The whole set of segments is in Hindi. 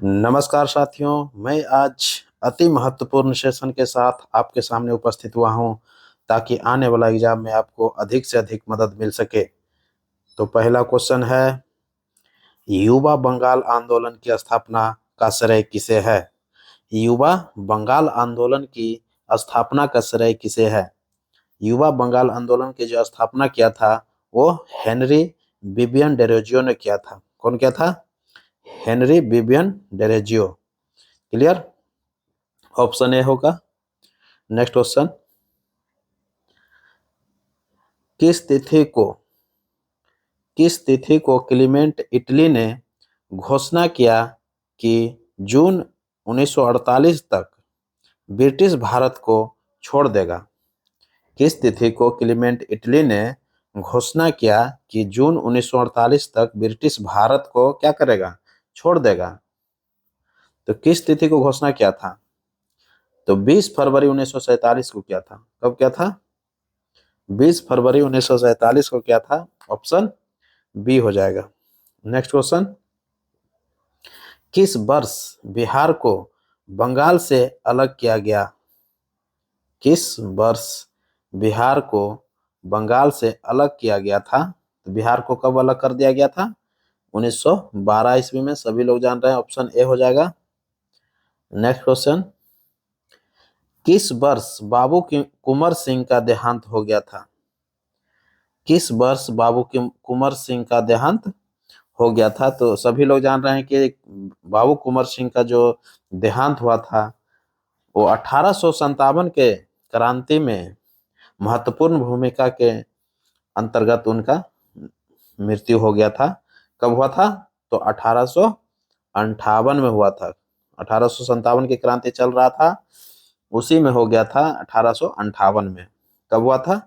नमस्कार साथियों, मैं आज अति महत्वपूर्ण सेशन के साथ आपके सामने उपस्थित हुआ हूं ताकि आने वाला एग्जाम में आपको अधिक से अधिक मदद मिल सके। तो पहला क्वेश्चन है, युवा बंगाल आंदोलन की स्थापना का श्रेय किसे है? युवा बंगाल आंदोलन की स्थापना का श्रेय किसे है? युवा बंगाल आंदोलन की जो स्थापना किया था वो हेनरी बिबियन डेरोजियो ने किया था। कौन किया था? Henry Vivian Derozio. Clear? Option A होगा। नेक्स्ट क्वेश्चन, किस तिथि को किस तिथि को क्लीमेंट इटली ने घोषणा किया कि जून 1948 तक ब्रिटिश भारत को छोड़ देगा? किस तिथि को क्लीमेंट इटली ने घोषणा किया कि जून 1948 तक ब्रिटिश भारत को क्या करेगा? छोड़ देगा। तो किस तिथि को घोषणा किया था? तो 20 फरवरी 1947 को किया था। कब किया था? 20 फरवरी 1947 को किया था। ऑप्शन बी हो जाएगा। नेक्स्ट क्वेश्चन, किस वर्ष बिहार को बंगाल से अलग किया गया? किस वर्ष बिहार को बंगाल से अलग किया गया था? तो बिहार को कब अलग कर दिया गया था? 1912 ईस्वी में। सभी लोग जान रहे हैं, ऑप्शन ए हो जाएगा। नेक्स्ट क्वेश्चन, किस वर्ष बाबू कुंवर सिंह का देहांत हो गया था? किस वर्ष बाबू कुंवर सिंह का देहांत हो गया था? तो सभी लोग जान रहे हैं कि बाबू कुंवर सिंह का जो देहांत हुआ था वो 1857 के क्रांति में महत्वपूर्ण भूमिका के अंतर्गत उनका मृत्यु हो गया था। कब हुआ था? तो 1858 में हुआ था। 1857 की क्रांति चल रहा था, उसी में हो गया था 1858 में। कब हुआ था?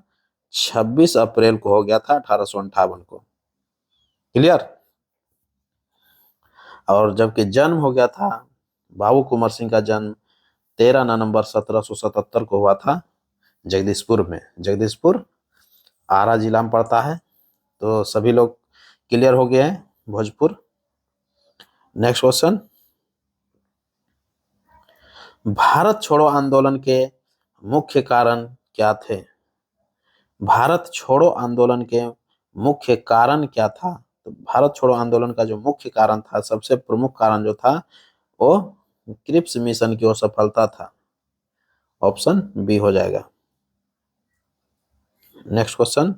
26 अप्रैल को हो गया था 1858 को। क्लियर? और जबकि जन्म हो गया था बाबू कुंवर सिंह का जन्म 13 नवंबर 1777 को हुआ था जगदीशपुर में। जगदीशपुर आरा जिला में पड़ता है। तो सभी लोग क्लियर हो गए हैं भोजपुर। नेक्स्ट क्वेश्चन, भारत छोड़ो आंदोलन के मुख्य कारण क्या थे? भारत छोड़ो आंदोलन के मुख्य कारण क्या था? तो भारत छोड़ो आंदोलन का जो मुख्य कारण था, सबसे प्रमुख कारण जो था वो क्रिप्स मिशन की असफलता था। ऑप्शन बी हो जाएगा। नेक्स्ट क्वेश्चन,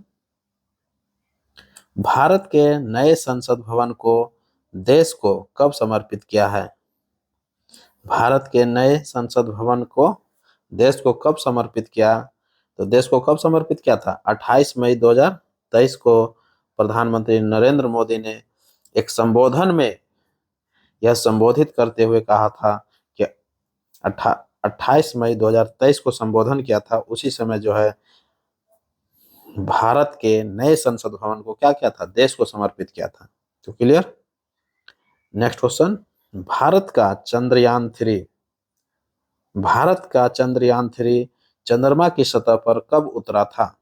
भारत के नए संसद भवन को देश को कब समर्पित किया है? भारत के नए संसद भवन को देश को कब समर्पित किया? तो देश को कब समर्पित किया था? 28 मई 2023 को प्रधानमंत्री नरेंद्र मोदी ने एक संबोधन में यह संबोधित करते हुए कहा था कि 28 मई 2023 को संबोधन किया था। उसी समय जो है भारत के नए संसद भवन को क्या किया था? देश को समर्पित किया था। तो क्लियर? नेक्स्ट क्वेश्चन, भारत का चंद्रयान 3 चंद्रमा की सतह पर कब उतरा था?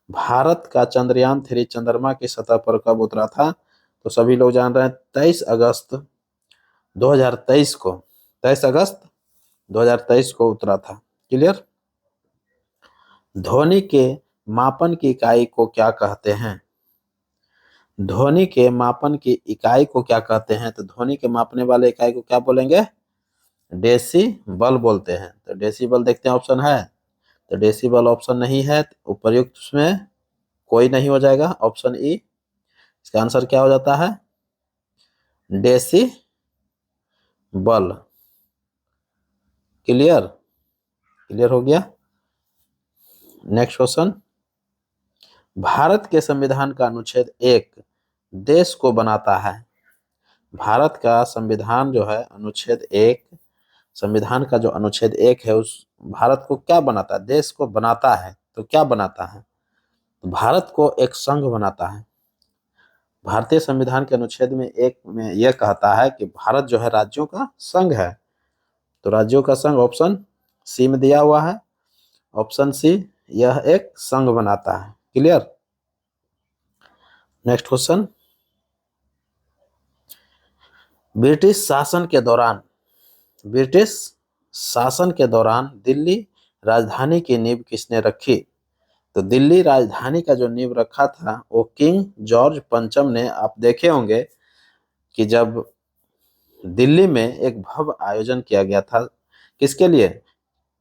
भारत का चंद्रयान 3 चंद्रमा की सतह पर कब उतरा था? तो सभी लोग जान रहे हैं 23 अगस्त 2023 को 23 अगस्त 2023 को उतरा था। क्लियर? ध्वनि के मापन की इकाई को क्या कहते हैं? ध्वनि के मापन की इकाई को क्या कहते हैं? तो ध्वनि के मापने वाले इकाई को क्या बोलेंगे? डेसिबल बोलते हैं। तो डेसिबल देखते हैं, ऑप्शन है? तो डेसिबल ऑप्शन नहीं है, तो उपर्युक्त में कोई नहीं हो जाएगा। ऑप्शन ई इसका आंसर क्या हो जाता है? डेसिबल। क्लियर? क्लियर हो गया। नेक्स्ट क्वेश्चन, भारत के संविधान का अनुच्छेद 1 देश को बनाता है। भारत का संविधान जो है अनुच्छेद 1, संविधान का जो अनुच्छेद 1 है उस भारत को क्या बनाता है? देश को बनाता है। तो क्या बनाता है? तो भारत को एक संघ बनाता है। भारतीय संविधान के अनुच्छेद में 1 में यह कहता है कि भारत जो है राज्यों का संघ है। तो राज्यों का संघ ऑप्शन सी में दिया हुआ है। ऑप्शन सी, यह एक संघ बनाता है। क्लियर? नेक्स्ट क्वेश्चन, ब्रिटिश शासन के दौरान दिल्ली राजधानी की नींव किसने रखी? तो दिल्ली राजधानी का जो नींव रखा था वो किंग जॉर्ज पंचम ने। आप देखे होंगे कि जब दिल्ली में एक भव्य आयोजन किया गया था, किसके लिए?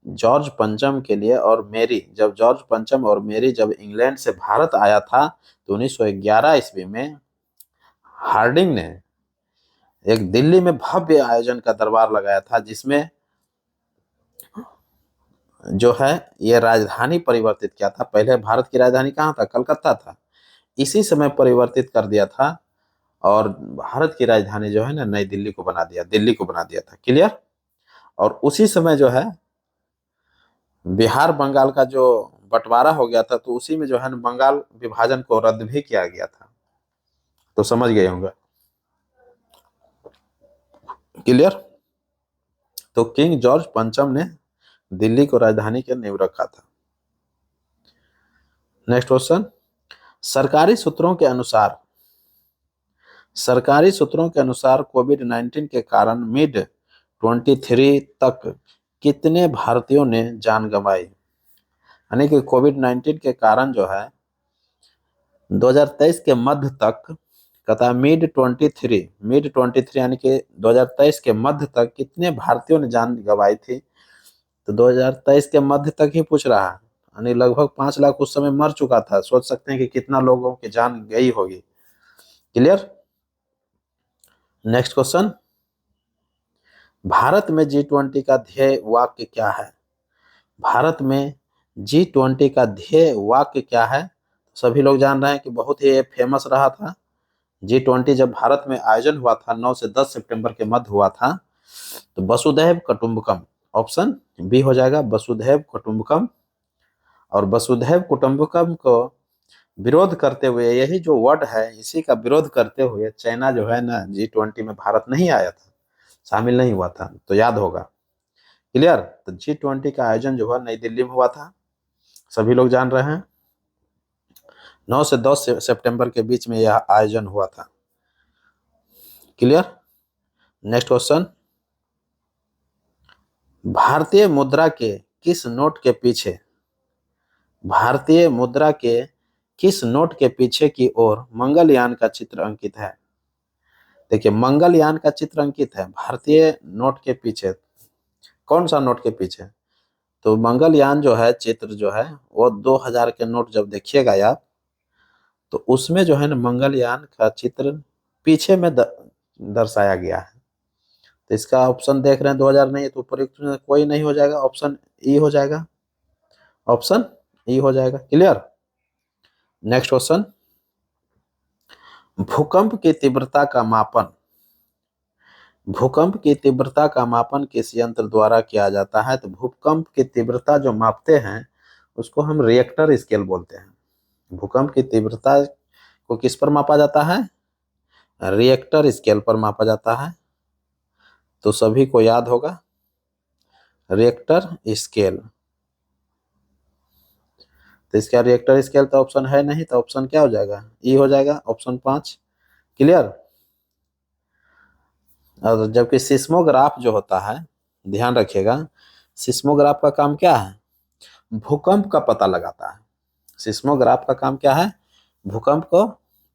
जॉर्ज पंचम के लिए। और मेरी, जब जॉर्ज पंचम और मेरी जब इंग्लैंड से भारत आया था तो 1911 ईस्वी में हार्डिंग ने एक दिल्ली में भव्य आयोजन का दरबार लगाया था, जिसमें जो है ये राजधानी परिवर्तित किया था। पहले भारत की राजधानी कहाँ था? कलकत्ता था। इसी समय परिवर्तित कर दिया था और भारत की राजधानी जो है ना नई दिल्ली को बना दिया, दिल्ली को बना दिया था। क्लियर? और उसी समय जो है बिहार बंगाल का जो बंटवारा हो गया था, तो उसी में जो है ना बंगाल विभाजन को रद्द भी किया गया था। तो समझ गए होंगे। क्लियर? तो किंग जॉर्ज पंचम ने दिल्ली को राजधानी के नींव रखा था। नेक्स्ट क्वेश्चन, सरकारी सूत्रों के अनुसार कोविड-19 के कारण मिड 23 तक कितने भारतीयों ने जान गंवाई? यानी कि कोविड-19 के कारण जो है 2023 के मध्य तक, कहता है मिड 23 यानी कि 2023 के मध्य तक कितने भारतीयों ने जान गंवाई थी? तो 2023 के मध्य तक ही पूछ रहा है, यानी लगभग 5 लाख उस समय मर चुका था। सोच सकते हैं कि कितना लोगों की जान गई होगी। क्लियर? नेक्स्ट क्वेश्चन, भारत में G20 का ध्येय वाक्य क्या है? भारत में G20 का ध्येय वाक्य क्या है? सभी लोग जान रहे हैं कि बहुत ही फेमस रहा था। G20 जब भारत में आयोजन हुआ था 9 से 10 सितंबर के मध्य हुआ था, तो वसुधैव कुटुंबकम, ऑप्शन बी हो जाएगा, वसुधैव कुटुंबकम। और वसुधैव कुटुंबकम को विरोध करते हुए, यही जो वर्ड है इसी का विरोध करते हुए चाइना जो है ना G20 में भारत नहीं आया था, शामिल नहीं हुआ था। तो याद होगा। क्लियर? तो G20 का आयोजन जो हुआ नई दिल्ली में हुआ था, सभी लोग जान रहे हैं। 9 से 10 सितंबर के बीच में यह आयोजन हुआ था। क्लियर? नेक्स्ट क्वेश्चन, भारतीय मुद्रा के किस नोट के पीछे, भारतीय मुद्रा के किस नोट के पीछे की ओर मंगलयान का चित्र अंकित है? देखिए, मंगलयान का चित्र अंकित है भारतीय नोट के पीछे। कौन सा नोट के पीछे? तो मंगलयान जो है चित्र जो है वो 2000 के नोट जब देखिएगा आप, तो उसमें जो है ना मंगलयान का चित्र पीछे में दर्शाया गया है। तो इसका ऑप्शन देख रहे हैं 2000 नहीं है, तो उपयुक्त में कोई नहीं हो जाएगा, ऑप्शन ई हो जाएगा, ऑप्शन ई हो जाएगा। क्लियर? नेक्स्ट क्वेश्चन, भूकंप की तीव्रता का मापन, भूकंप की तीव्रता का मापन किस यंत्र द्वारा किया जाता है? तो भूकंप की तीव्रता जो मापते हैं उसको हम रिएक्टर स्केल बोलते हैं। भूकंप की तीव्रता को किस पर मापा जाता है? रिएक्टर स्केल पर मापा जाता है। तो सभी को याद होगा रिएक्टर स्केल। तो इसका रिएक्टर स्केल तो ऑप्शन है नहीं, तो ऑप्शन क्या हो जाएगा? ई हो जाएगा, ऑप्शन 5। क्लियर? और जबकि सिस्मोग्राफ जो होता है, ध्यान रखिएगा, सिस्मोग्राफ का काम क्या है? भूकंप का पता लगाता है। सिस्मोग्राफ का काम क्या है? भूकंप को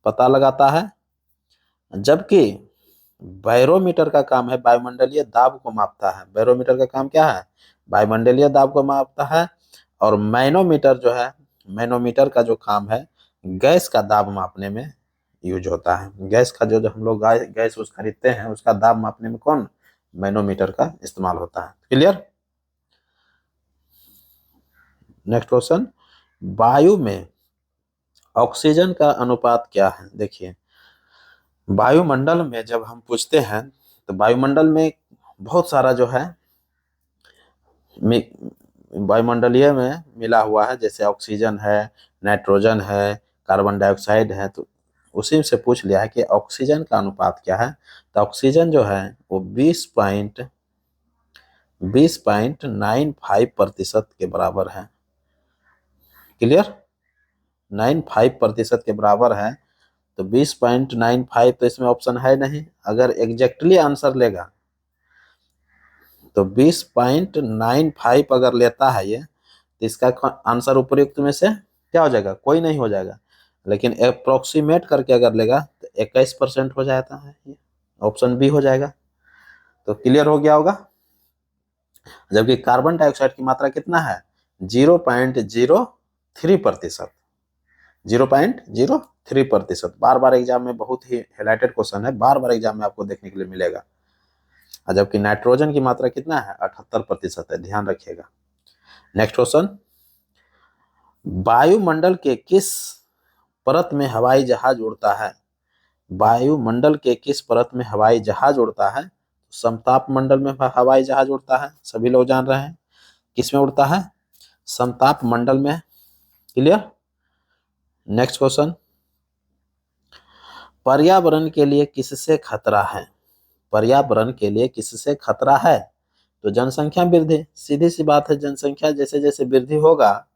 पता लगाता है। जबकि बैरोमीटर का काम है वायुमंडलीय दाब को मापता है। बैरोमीटर का काम क्या है? वायुमंडलीय दाब को मापता है। और मैनोमीटर जो है, मैनोमीटर का जो काम है गैस का दाब मापने में यूज होता है। गैस का जो हम लोग गैस उस खरीदते हैं उसका दाब मापने में कौन? मैनोमीटर का इस्तेमाल होता है। क्लियर? नेक्स्ट क्वेश्चन, वायु में ऑक्सीजन का अनुपात क्या है? देखिए, वायुमंडल में जब हम पूछते हैं तो वायुमंडल में बहुत सारा जो है वायुमंडलीय में मिला हुआ है, जैसे ऑक्सीजन है, नाइट्रोजन है, कार्बन डाइऑक्साइड है। तो उसी से पूछ लिया है कि ऑक्सीजन का अनुपात क्या है? तो ऑक्सीजन जो है वो 20.95% के बराबर है। क्लियर? 95% के बराबर है। तो 20.95 तो इसमें ऑप्शन है नहीं। अगर एग्जैक्टली आंसर लेगा तो 20.95 अगर लेता है ये, तो इसका आंसर उपयुक्त में से क्या हो जाएगा, कोई नहीं हो जाएगा। लेकिन अप्रोक्सीमेट करके अगर लेगा तो 21% हो जाता है, ये ऑप्शन बी हो जाएगा। तो क्लियर हो गया होगा। जबकि कार्बन डाइऑक्साइड की मात्रा कितना है, 0.03%। 0.03%। बार बार एग्जाम में बहुत ही हाईलाइटेड क्वेश्चन है, बार बार एग्जाम में आपको देखने के लिए मिलेगा। जबकि नाइट्रोजन की मात्रा कितना है, 78% है, ध्यान रखिएगा। नेक्स्ट क्वेश्चन, वायुमंडल के किस परत में हवाई जहाज उड़ता है? वायुमंडल के किस परत में हवाई जहाज उड़ता है? समताप मंडल में हवाई जहाज उड़ता है, सभी लोग जान रहे हैं। किस में उड़ता है, समताप मंडल में। क्लियर। नेक्स्ट क्वेश्चन, पर्यावरण के लिए किससे खतरा है? पर्यावरण के लिए किससे खतरा है? तो जनसंख्या वृद्धि, सीधी सी बात है, जनसंख्या जैसे जैसे वृद्धि होगा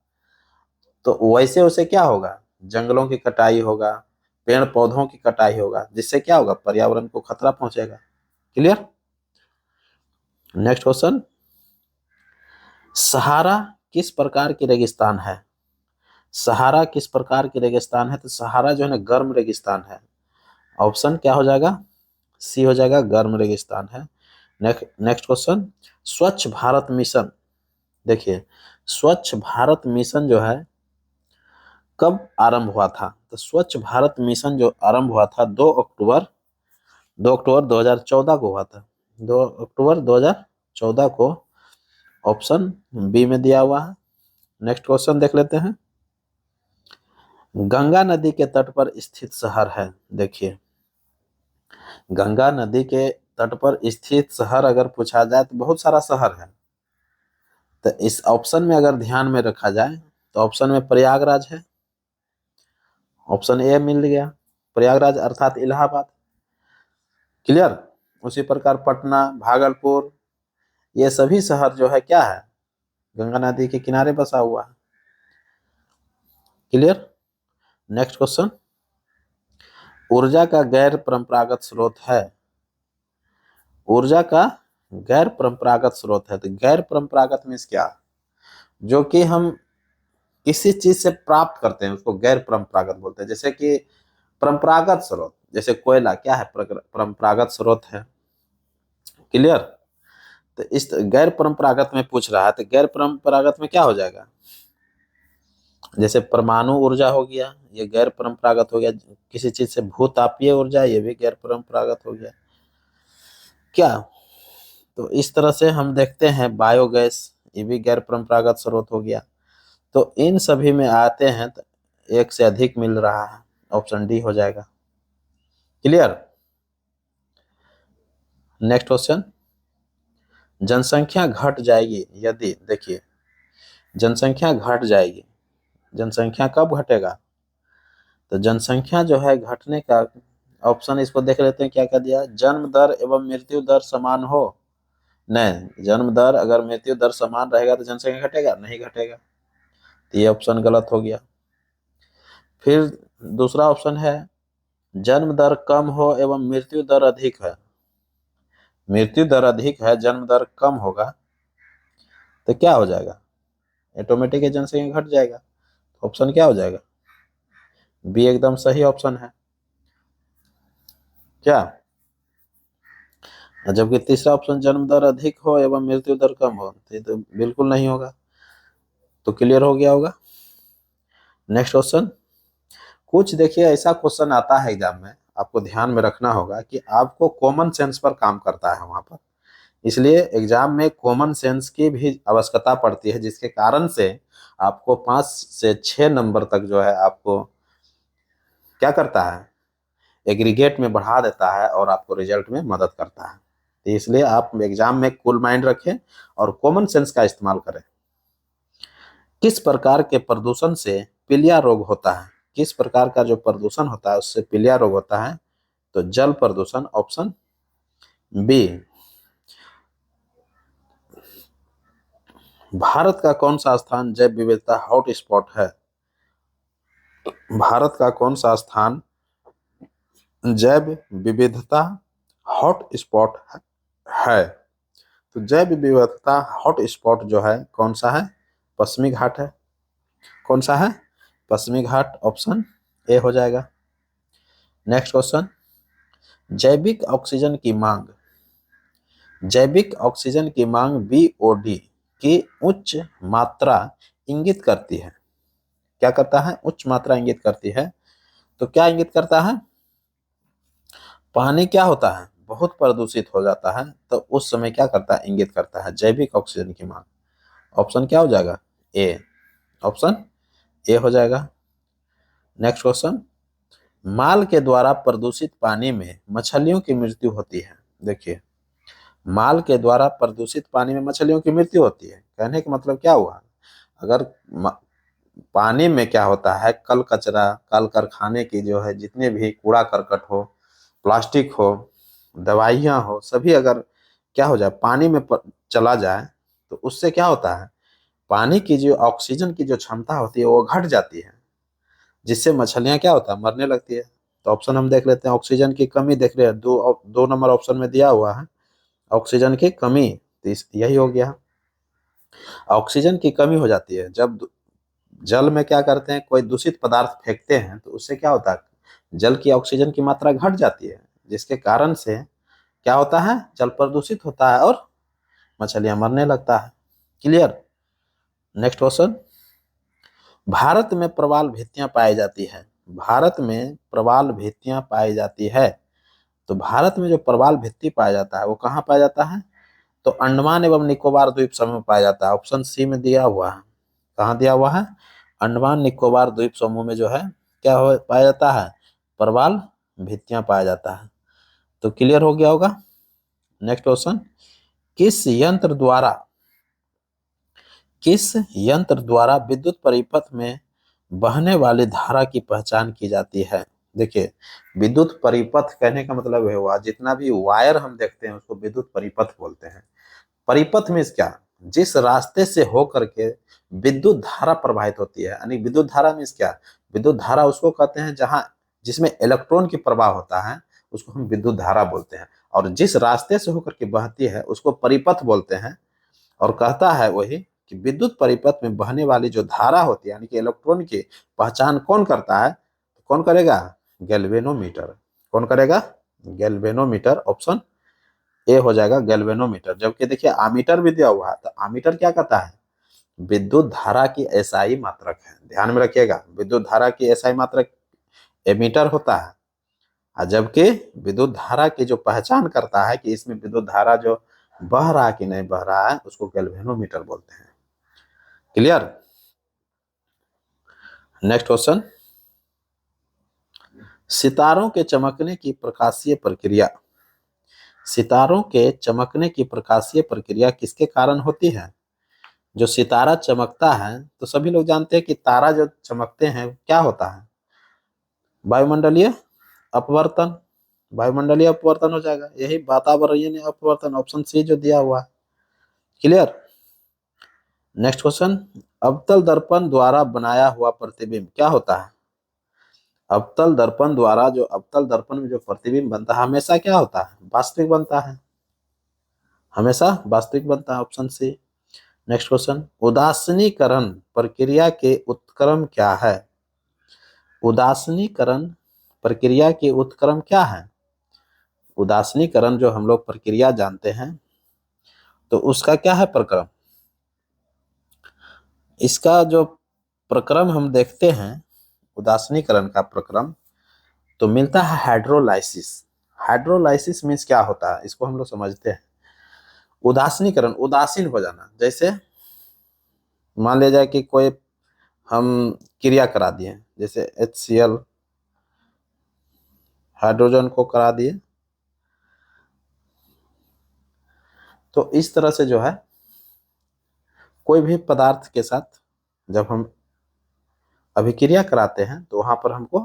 तो वैसे वैसे क्या होगा, जंगलों की कटाई होगा, पेड़ पौधों की कटाई होगा, जिससे क्या होगा, पर्यावरण को खतरा पहुंचेगा। क्लियर। नेक्स्ट क्वेश्चन, सहारा किस प्रकार की रेगिस्तान है? सहारा किस प्रकार की रेगिस्तान है? तो सहारा जो है ना, गर्म रेगिस्तान है। ऑप्शन क्या हो जाएगा, सी हो जाएगा, गर्म रेगिस्तान है। नेक्स्ट क्वेश्चन, स्वच्छ भारत मिशन, देखिए स्वच्छ भारत मिशन जो है कब आरंभ हुआ था? तो स्वच्छ भारत मिशन जो आरंभ हुआ था 2 अक्टूबर 2014 को हुआ था। 2 अक्टूबर 2014 को ऑप्शन बी में दिया हुआ है। नेक्स्ट क्वेश्चन देख लेते हैं, गंगा नदी के तट पर स्थित शहर है। देखिए गंगा नदी के तट पर स्थित शहर अगर पूछा जाए तो बहुत सारा शहर है। तो इस ऑप्शन में अगर ध्यान में रखा जाए तो ऑप्शन में प्रयागराज है, ऑप्शन ए मिल गया, प्रयागराज अर्थात इलाहाबाद। क्लियर। उसी प्रकार पटना, भागलपुर, ये सभी शहर जो है क्या है, गंगा नदी के किनारे बसा हुआ है। क्लियर। नेक्स्ट क्वेश्चन, ऊर्जा का गैर परंपरागत स्रोत है। ऊर्जा का गैर परंपरागत स्रोत है, तो गैर परंपरागत मीन्स क्या, जो कि हम किसी चीज से प्राप्त करते हैं उसको गैर परंपरागत बोलते हैं। जैसे कि परंपरागत स्रोत, जैसे कोयला क्या है, परंपरागत स्रोत है। क्लियर। तो इस गैर परंपरागत में पूछ रहा है, तो गैर परंपरागत में क्या हो जाएगा, जैसे परमाणु ऊर्जा हो गया, ये गैर परंपरागत हो गया। किसी चीज से भूतापीय ऊर्जा, ये भी गैर परंपरागत हो गया। क्या, तो इस तरह से हम देखते हैं बायोगैस, ये भी गैर परंपरागत स्रोत हो गया। तो इन सभी में आते हैं तो एक से अधिक मिल रहा है, ऑप्शन डी हो जाएगा। क्लियर। नेक्स्ट क्वेश्चन, जनसंख्या घट जाएगी यदि, देखिए जनसंख्या घट जाएगी, जनसंख्या कब घटेगा? तो जनसंख्या जो है घटने का ऑप्शन इसको देख लेते हैं, क्या क्या दिया, जन्म दर एवं मृत्यु दर समान हो। नहीं, जन्म दर अगर मृत्यु दर समान रहेगा तो जनसंख्या घटेगा, नहीं घटेगा, तो ये ऑप्शन गलत हो गया। फिर दूसरा ऑप्शन है, जन्म दर कम हो एवं मृत्यु दर अधिक है। मृत्यु दर अधिक है, जन्म दर कम होगा, तो क्या हो जाएगा, ऑटोमेटिक जनसंख्या घट जाएगा। ऑप्शन क्या हो जाएगा, बी एकदम सही ऑप्शन है। क्या, जबकि तीसरा ऑप्शन जन्म दर अधिक हो एवं मृत्यु दर कम हो, तो ये तो बिल्कुल नहीं होगा। तो क्लियर हो गया होगा। नेक्स्ट क्वेश्चन, कुछ देखिए ऐसा क्वेश्चन आता है एग्जाम में, आपको ध्यान में रखना होगा कि आपको कॉमन सेंस पर काम करता है वहां पर, इसलिए एग्जाम में कॉमन सेंस की भी आवश्यकता पड़ती है, जिसके कारण से आपको 5 से 6 नंबर तक जो है आपको क्या करता है, एग्रीगेट में बढ़ा देता है और आपको रिजल्ट में मदद करता है। तो इसलिए आप एग्जाम में कूल माइंड रखें और कॉमन सेंस का इस्तेमाल करें। किस प्रकार के प्रदूषण से पीलिया रोग होता है? किस प्रकार का जो प्रदूषण होता है उससे पीलिया रोग होता है? तो जल प्रदूषण, ऑप्शन बी। भारत का कौन सा स्थान जैव विविधता हॉट स्पॉट है? भारत का कौन सा स्थान जैव विविधता हॉट स्पॉट है। तो जैव विविधता हॉट स्पॉट जो है कौन सा है? पश्चिमी घाट है। कौन सा है? पश्चिमी घाट, ऑप्शन ए हो जाएगा। नेक्स्ट क्वेश्चन, जैविक ऑक्सीजन की मांग, जैविक ऑक्सीजन की मांग बीओडी की उच्च मात्रा इंगित करती है। क्या करता है? उच्च मात्रा इंगित करती है। तो क्या इंगित करता है? पानी क्या होता है? बहुत प्रदूषित हो जाता है, तो उस समय क्या करता है? इंगित करता है जैविक ऑक्सीजन की मांग। ऑप्शन क्या हो जाएगा? ए, ऑप्शन ए हो जाएगा। नेक्स्ट क्वेश्चन, माल के द्वारा प्रदूषित पानी में मछलियों की मृत्यु होती है। देखिए, माल के द्वारा प्रदूषित पानी में मछलियों की मृत्यु होती है, कहने का मतलब क्या हुआ? अगर पानी में क्या होता है, कल कचरा, कल कारखाने की जो है जितने भी कूड़ा करकट हो, प्लास्टिक हो, दवाइयाँ हो, सभी अगर क्या हो जाए पानी में चला जाए, तो उससे क्या होता है? पानी की जो ऑक्सीजन की जो क्षमता होती है वो घट जाती है, जिससे मछलियां क्या होता है? मरने लगती है। तो ऑप्शन हम देख लेते हैं, ऑक्सीजन की कमी देख रहे हैं, दो नंबर ऑप्शन में दिया हुआ है ऑक्सीजन की कमी, तो यही हो गया। ऑक्सीजन की कमी हो जाती है जब जल में क्या करते हैं, कोई दूषित पदार्थ फेंकते हैं, तो उससे क्या होता है? जल की ऑक्सीजन की मात्रा घट जाती है, जिसके कारण से क्या होता है? जल प्रदूषित होता है और मछलियां मरने लगता है। क्लियर? नेक्स्ट क्वेश्चन, भारत में प्रवाल भित्तियां पाई जाती है। भारत में प्रवाल भित्तियां पाई जाती है। तो भारत में जो प्रवाल भित्ति पाया जाता है वो कहाँ पाया जाता है? तो अंडमान एवं निकोबार द्वीप समूह में पाया जाता है। ऑप्शन सी में दिया हुआ है। कहाँ दिया हुआ है? अंडमान निकोबार द्वीप समूह में जो है क्या हो पाया जाता है? प्रवाल भित्तियां पाया जाता है। तो क्लियर हो गया होगा। नेक्स्ट क्वेश्चन, किस यंत्र द्वारा, किस यंत्र द्वारा विद्युत परिपथ में बहने वाली धारा की पहचान की जाती है? देखिए, विद्युत परिपथ कहने का मतलब है हुआ जितना भी वायर हम देखते हैं उसको विद्युत परिपथ बोलते हैं। परिपथ में क्या? जिस रास्ते से होकर के विद्युत धारा प्रवाहित होती है, यानी विद्युत धारा में क्या? विद्युत धारा उसको कहते हैं जहां जिसमें इलेक्ट्रॉन की प्रवाह होता है, उसको हम विद्युत धारा बोलते हैं। और जिस रास्ते से होकर के बहती है उसको परिपथ बोलते हैं। और कहता है वही कि विद्युत परिपथ में बहने वाली जो धारा होती है, यानी कि इलेक्ट्रॉन की पहचान कौन करता है? तो कौन करेगा? गैल्वेनोमीटर। कौन करेगा? गैल्वेनोमीटर। ऑप्शन ए हो जाएगा गैल्वेनोमीटर। जबकि देखिए आमीटर भी दिया हुआ है, तो आमीटर क्या कहता है? विद्युत धारा की एसआई मात्रक है। ध्यान में रखिएगा, विद्युत धारा की एसआई मात्रक एमीटर होता है, और जबकि विद्युत धारा की जो पहचान करता है कि इसमें विद्युत धारा जो बह रहा है कि नहीं बह रहा है, उसको गैल्वेनोमीटर बोलते हैं। क्लियर? नेक्स्ट क्वेश्चन, सितारों के चमकने की प्रकाशीय प्रक्रिया, सितारों के चमकने की प्रकाशीय प्रक्रिया किसके कारण होती है? जो सितारा चमकता है, तो सभी लोग जानते हैं कि तारा जो चमकते हैं क्या होता है? वायुमंडलीय अपवर्तन। वायुमंडलीय अपवर्तन हो जाएगा, यही वातावरणीय अपवर्तन, ऑप्शन सी जो दिया हुआ है। क्लियर? नेक्स्ट क्वेश्चन, अवतल दर्पण द्वारा बनाया हुआ प्रतिबिंब क्या होता है? अवतल दर्पण द्वारा जो अवतल दर्पण में जो प्रतिबिंब बनता है हमेशा क्या होता है? वास्तविक बनता है, हमेशा वास्तविक बनता है। Option C. नेक्स्ट क्वेश्चन, उदासीनीकरण प्रक्रिया के उत्क्रम क्या है? उदासीनीकरण प्रक्रिया के उत्क्रम क्या है? उदासीनीकरण जो हम लोग प्रक्रिया जानते हैं, तो उसका क्या है प्रक्रम? इसका जो प्रक्रम हम देखते हैं, उदासीनीकरण का प्रक्रम, तो मिलता है हाइड्रोलाइसिस। हाइड्रोलाइसिस मीन्स क्या होता है, इसको हम लोग समझते हैं। उदासीनीकरण, उदासीन हो जाना, जैसे मान लिया जाए कि कोई हम क्रिया करा दिए, जैसे HCl हाइड्रोजन को करा दिए, तो इस तरह से जो है कोई भी पदार्थ के साथ जब हम अभिक्रिया कराते हैं तो वहां पर हमको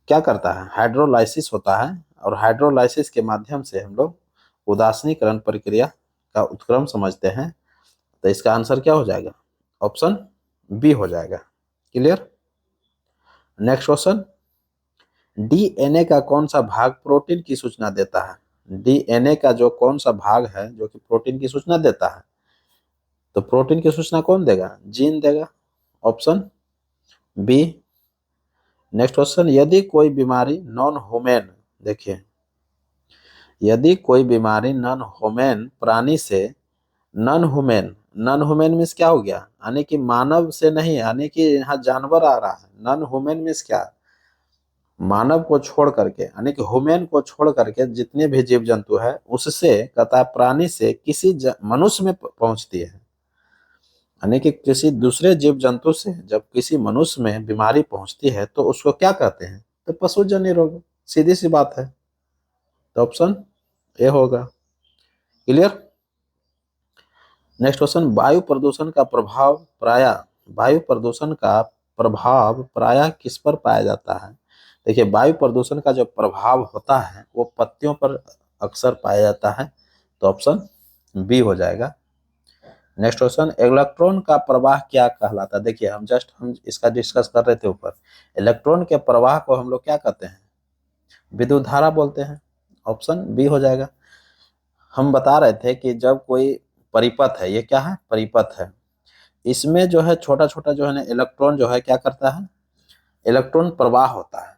क्या करता है? हाइड्रोलाइसिस होता है। और हाइड्रोलाइसिस के माध्यम से हम लोग उदासीनीकरण प्रक्रिया का उत्क्रम समझते हैं। तो इसका आंसर क्या हो जाएगा? ऑप्शन बी हो जाएगा। क्लियर? नेक्स्ट क्वेश्चन, डीएनए का कौन सा भाग प्रोटीन की सूचना देता है? डीएनए का जो कौन सा भाग है जो कि प्रोटीन की सूचना देता है? तो प्रोटीन की सूचना कौन देगा? जीन देगा। Option B. नेक्स्ट क्वेश्चन, यदि कोई बीमारी नॉन ह्यूमन, देखिए, यदि कोई बीमारी नॉन ह्यूमन प्राणी से, non human, non human means क्या हो गया? यानी कि मानव से नहीं, यानी कि यहाँ जानवर आ रहा है। नॉन ह्यूमन मीन्स क्या? मानव को छोड़ करके, यानी कि ह्यूमन को छोड़ करके जितने भी जीव जंतु है उससे, कहता है प्राणी से किसी मनुष्य में पहुंचती है। यानी कि किसी दूसरे जीव जंतु से जब किसी मनुष्य में बीमारी पहुंचती है तो उसको क्या कहते हैं? तो पशुजन्य रोग। सीधी सी बात है। तो ऑप्शन ए होगा। क्लियर। नेक्स्ट क्वेश्चन, वायु प्रदूषण का प्रभाव प्रायः किस पर पाया जाता है? देखिए, वायु प्रदूषण का जो प्रभाव होता है वो पत्तियों पर अक्सर पाया जाता है। तो ऑप्शन बी हो जाएगा। नेक्स्ट क्वेश्चन, इलेक्ट्रॉन का प्रवाह क्या कहलाता है? देखिए, हम इसका डिस्कस कर रहे थे ऊपर। इलेक्ट्रॉन के प्रवाह को हम लोग क्या कहते हैं? विद्युत धारा बोलते हैं। ऑप्शन बी हो जाएगा। हम बता रहे थे कि जब कोई परिपथ है, ये क्या है? परिपथ है। इसमें जो है छोटा छोटा जो है ना इलेक्ट्रॉन जो है क्या करता है? इलेक्ट्रॉन प्रवाह होता है।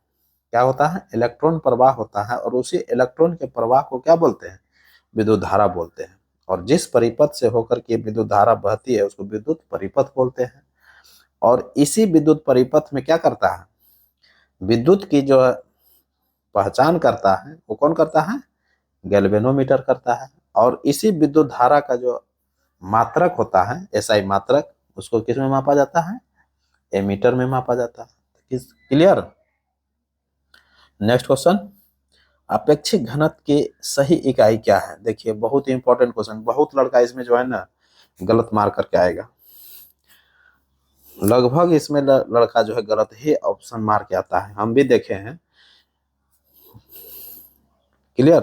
क्या होता है? इलेक्ट्रॉन प्रवाह होता है। और उसी इलेक्ट्रॉन के प्रवाह को क्या बोलते हैं? विद्युत धारा बोलते हैं। और जिस परिपथ से होकर के विद्युत धारा बहती है उसको विद्युत परिपथ बोलते हैं। और इसी विद्युत परिपथ में क्या करता है? विद्युत की जो पहचान करता है वो कौन करता है? गैल्वेनोमीटर करता है। और इसी विद्युत धारा का जो मात्रक होता है, एसआई मात्रक, उसको किस में मापा जाता है? एमीटर में मापा जाता है। क्लियर। नेक्स्ट क्वेश्चन, अपेक्षिक घनत्व की सही इकाई क्या है? देखिए, बहुत ही इंपॉर्टेंट क्वेश्चन। बहुत लड़का इसमें जो है ना गलत मार करके आएगा। लगभग इसमें लड़का जो है गलत ही ऑप्शन मार के आता है, हम भी देखे हैं। क्लियर।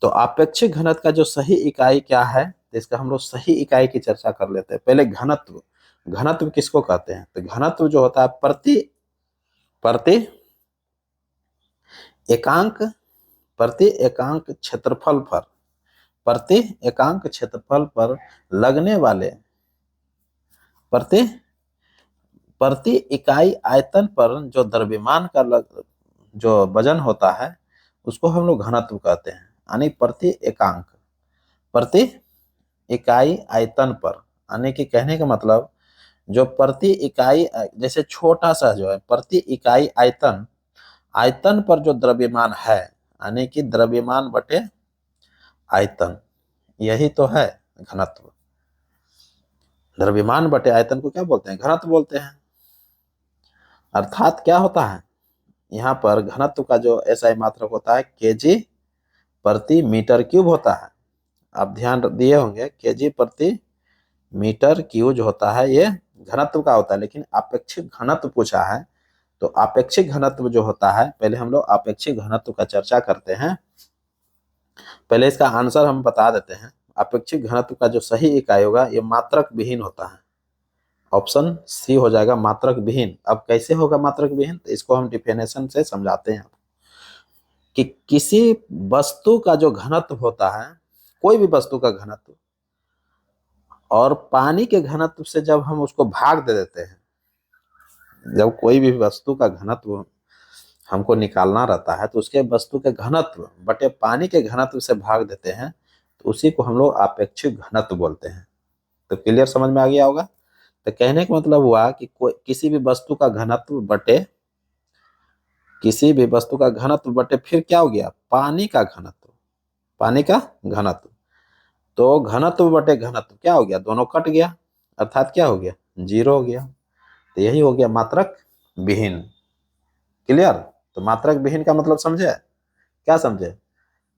तो अपेक्षिक घनत्व का जो सही इकाई क्या है, तो इसका हम लोग सही इकाई की चर्चा कर लेते हैं। पहले घनत्व। घनत्व किसको कहते हैं? तो घनत्व जो होता है प्रति प्रति एकांक प्रति एकांक क्षेत्रफल पर, प्रति एकांक क्षेत्रफल पर लगने वाले, प्रति प्रति इकाई आयतन पर जो द्रव्यमान का जो वजन होता है उसको हम लोग घनत्व कहते हैं। यानी प्रति इकाई आयतन पर, यानी कि कहने का मतलब जो प्रति इकाई, जैसे छोटा सा जो है प्रति इकाई आयतन, आयतन पर जो द्रव्यमान है, यानी कि द्रव्यमान बटे आयतन, यही तो है घनत्व। द्रव्यमान बटे आयतन को क्या बोलते हैं? घनत्व बोलते हैं। अर्थात क्या होता है यहाँ पर? घनत्व का जो एसआई मात्रक होता है केजी प्रति मीटर क्यूब होता है। आप ध्यान दिए होंगे, केजी प्रति मीटर क्यूब जो होता है ये घनत्व का होता है। लेकिन आपेक्षिक घनत्व पूछा है, तो आपेक्षिक घनत्व जो होता है, पहले हम लोग आपेक्षिक घनत्व का चर्चा करते हैं। पहले इसका आंसर हम बता देते हैं। आपेक्षिक घनत्व का जो सही इकाई होगा ये मात्रक विहीन होता है। ऑप्शन सी हो जाएगा, मात्रक विहीन। अब कैसे होगा मात्रक विहीन? तो इसको हम डिफिनेशन से समझाते हैं कि किसी वस्तु का जो घनत्व होता है, कोई भी वस्तु का घनत्व, और पानी के घनत्व से जब हम उसको भाग दे देते हैं, जब कोई भी वस्तु का घनत्व हमको निकालना रहता है तो उसके वस्तु के घनत्व बटे पानी के घनत्व से भाग देते हैं, तो उसी को हम लोग आपेक्षिक घनत्व बोलते हैं। तो क्लियर, समझ में आ गया होगा। तो कहने का मतलब हुआ कि कोई किसी भी वस्तु का घनत्व बटे, किसी भी वस्तु का घनत्व बटे फिर क्या हो गया? पानी का घनत्व, पानी का घनत्व। तो घनत्व बटे घनत्व क्या हो गया? दोनों कट गया, अर्थात क्या हो गया? जीरो हो गया। तो यही हो गया मात्रक विहीन। क्लियर। तो मात्रक विहीन का मतलब समझे? क्या समझे?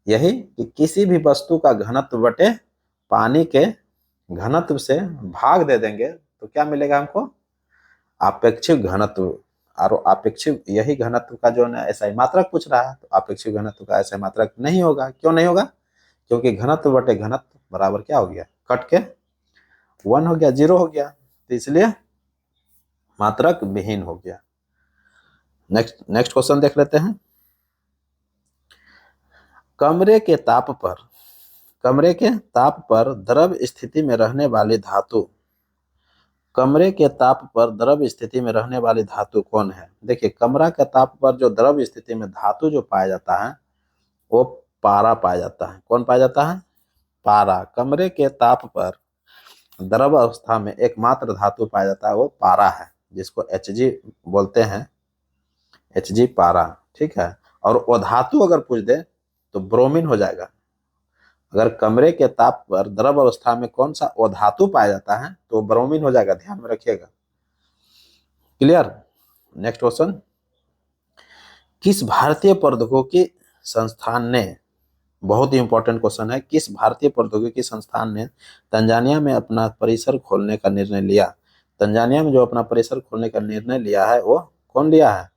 यही कि किसी भी वस्तु का घनत्व बटे पानी के घनत्व से भाग दे देंगे तो क्या मिलेगा हमको? आपेक्षिक घनत्व। और आपेक्षिक, यही घनत्व का जो है ऐसा ही मात्रक पूछ रहा है, तो आपेक्षिक घनत्व का ऐसा मात्रक नहीं होगा। क्यों नहीं होगा? क्योंकि घनत्व बटे घनत्व बराबर क्या हो गया? कट के 1 हो गया, 0 हो गया। तो इसलिए मात्रक विहीन हो गया। नेक्स्ट क्वेश्चन देख लेते हैं। कमरे के ताप पर द्रव स्थिति में रहने वाली धातु कमरे के ताप पर द्रव स्थिति में रहने वाली धातु कौन है? देखिए, कमरा के ताप पर जो द्रव स्थिति में धातु जो पाया जाता है वो पारा पाया जाता है। कौन पाया जाता है? पारा। कमरे के ताप पर द्रव अवस्था में एकमात्र धातु पाया जाता है वो पारा है, जिसको Hg बोलते हैं, Hg पारा। ठीक है। और वो धातु अगर पूछ दे तो ब्रोमीन हो जाएगा। अगर कमरे के ताप पर द्रव अवस्था में कौन सा वो धातु पाया जाता है तो ब्रोमीन हो जाएगा, ध्यान में रखिएगा। क्लियर? Next question. किस भारतीय प्रौद्योगिकी संस्थान ने, बहुत ही इंपॉर्टेंट क्वेश्चन है, किस भारतीय प्रौद्योगिकी संस्थान ने तंजानिया में अपना परिसर खोलने का निर्णय लिया? तंजानिया में जो अपना परिसर खोलने का निर्णय लिया है वो कौन लिया है?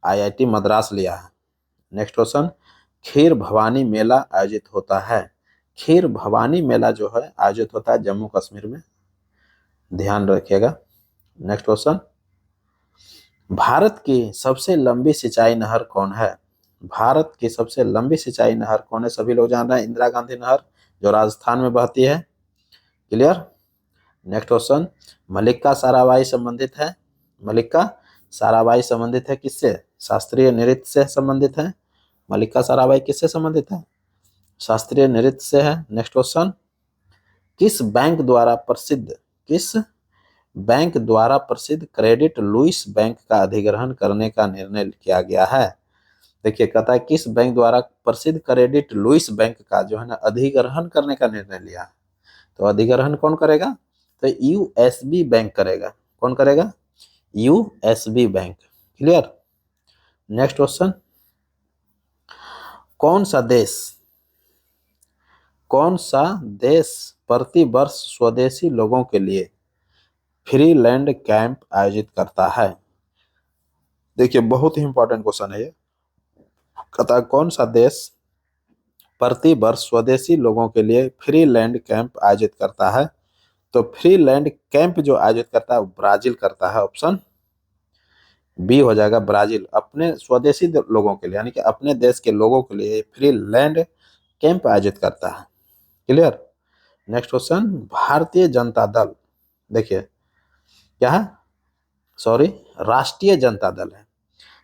IIT मद्रास लिया है। Next question. खीर भवानी मेला आयोजित होता है। खीर भवानी मेला जो है आयोजित होता है जम्मू कश्मीर में, ध्यान रखिएगा। Next question. भारत की सबसे लंबी सिंचाई नहर कौन है? भारत की सबसे लंबी सिंचाई नहर कौन है? सभी लोग जान रहे हैं, इंदिरा गांधी नहर, जो राजस्थान में बहती है। Clear? Next question. Mallika Sarabhai संबंधित है। मल्लिका साराभाई संबंधित है किससे? शास्त्रीय नृत्य से संबंधित है। मल्लिका साराभाई किससे संबंधित है? शास्त्रीय नृत्य से है। Next question. किस बैंक द्वारा प्रसिद्ध क्रेडिट लुइस बैंक का अधिग्रहण करने का निर्णय किया गया है? देखिए, कहता है किस बैंक द्वारा प्रसिद्ध क्रेडिट लुइस बैंक का जो है ना अधिग्रहण करने का निर्णय लिया है। तो अधिग्रहण कौन करेगा? तो USB बैंक करेगा। कौन करेगा? USB bank. Clear? Next question. कौन सा देश प्रति वर्ष स्वदेशी लोगों के लिए फ्री लैंड कैंप आयोजित करता है? देखिए, बहुत ही इंपॉर्टेंट क्वेश्चन है ये। कहता है कौन सा देश प्रति वर्ष स्वदेशी लोगों के लिए फ्री लैंड कैंप आयोजित करता है? तो फ्री लैंड कैंप जो आयोजित करता है ब्राजील करता है। ऑप्शन बी हो जाएगा, ब्राजील। अपने स्वदेशी लोगों के लिए, यानी कि अपने देश के लोगों के लिए फ्री लैंड कैंप आयोजित करता है। Clear? Next question. Bharatiya Janata Dal, देखिए क्या है, सॉरी, राष्ट्रीय जनता दल है।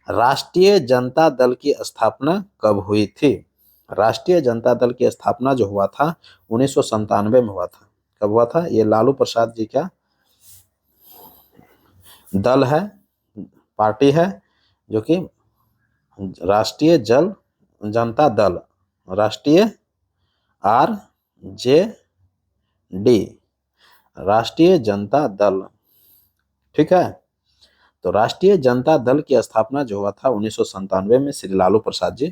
राष्ट्रीय जनता दल की स्थापना कब हुई थी? राष्ट्रीय जनता दल की स्थापना जो हुआ था 1997 में हुआ था। कब हुआ था? ये लालू प्रसाद जी का दल है, पार्टी है, जो कि राष्ट्रीय जनता दल, राष्ट्रीय RJD, राष्ट्रीय जनता दल। ठीक है। तो राष्ट्रीय जनता दल की स्थापना जो हुआ था 1997 में श्री लालू प्रसाद जी